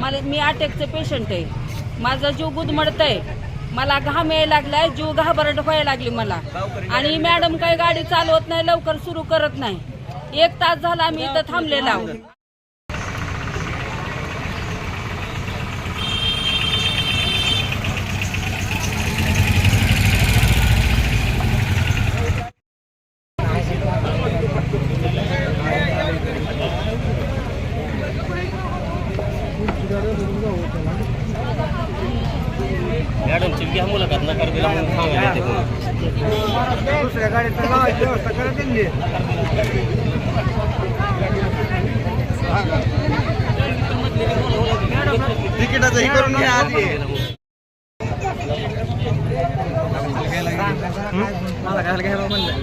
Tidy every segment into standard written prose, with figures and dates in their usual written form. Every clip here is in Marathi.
मी अटॅकचं पेशंट आहे, माझा जीव गुदमडतंय, मला घाम यायला लागलाय, जीव घाबरट व्हायला लागली मला. आणि मॅडम काही गाडी चालवत नाही, लवकर सुरू करत नाही. 1 तास झाला मी इथं थांबलेला आहोत. मॅडम चिल्ली हा मुलाखत नकार दिला म्हणून सांगायला दुसऱ्या गाडीत लावायची व्यवस्था करा त्यांनी. तिकिटाचं हे करून घ्या आधी. मला घ्यायला घ्यायला म्हणलं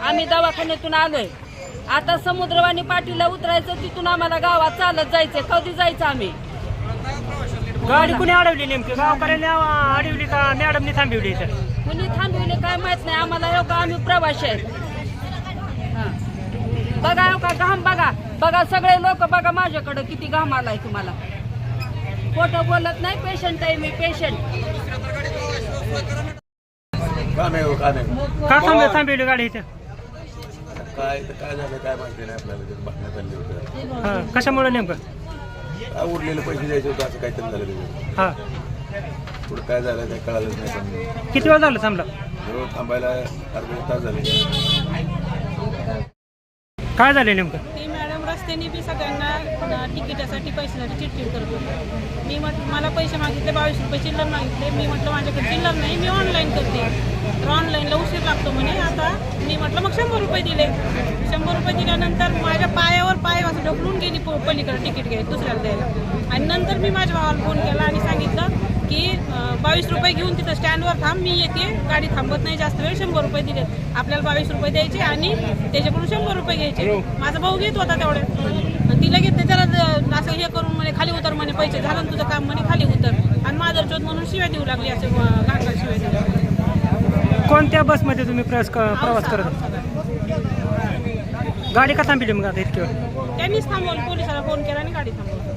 आम्ही दवाखान्यातून आलोय, आता समुद्रवाणी पाटीला उतरायचं, तिथून आम्हाला गावात चालत जायचंय. कधी जायचं आम्ही? गाडी कुणी अडवली नेमकी? गावकऱ्यांनी अडवली का मॅडमनी थांबवली? कुणी थांबविले काय माहित नाही आम्हाला. हो का आम्ही प्रवासी आहेत. बघा हो का घाम बघा, बघा सगळे लोक बघा माझ्याकडे किती घाम आलाय तुम्हाला. खोटं बोलत नाही, पेशंट आहे मी, पेशंट. का थांबवली गाडी इथे? काय झालं काय माहिती नाही आपल्याला. बघण्यात आली होतं. कशामुळे नेमकं? उरलेले पैसे द्यायचे होते असं काहीतरी झालं. हा, पुढे काय झालं काय कळालंच नाही. पण किती वेळ झालं थांबला? थांबायला अर्धा तास झाले. काय झालं नेमकं? ते मॅडम रस्त्याने बी सगळ्यांना तिकिटासाठी पैशासाठी चिडचिड करत होते. मी मला पैसे मागितले, 22 रुपये चिल्लर मागितले. मी म्हटलं माझ्याकडे चिल्लर नाही, मी ऑनलाईन करते. तर ऑनलाईनला उशीर लागतो म्हणे. आता मी म्हटलं मग 100 रुपये दिले. 100 रुपये दिल्यानंतर माझ्या पायावर पाय असं ढकलून गेली पलीकडे तिकीट घ्यायला दुसऱ्याला द्यायला. आणि नंतर मी माझ्या भावाला फोन केला आणि सांगितलं की 22 रुपये घेऊन तिथं स्टँडवर थांब, मी येते, गाडी थांबत नाही जास्त वेळ. 100 रुपये दिले, आपल्याला 22 रुपये द्यायचे आणि त्याच्याकडून 100 रुपये घ्यायचे. माझा भाऊ घेत होता तेवढे. तिला घेतले, त्याला असं हे करून म्हणे खाली उतर म्हणे, पैसे झालं तुझं काम म्हणे, खाली उतर. आणि माधरचोद म्हणून शिव्या देऊ लागली, असे घाटघाट शिव्या देऊ लागली. कोणत्या बसमध्ये तुम्ही प्रवास करत होता? गाडी का थांबली मग आता इतकी वेळ? त्यांनीच थांबवलं, पोलिसाला फोन केला आणि गाडी थांबवली.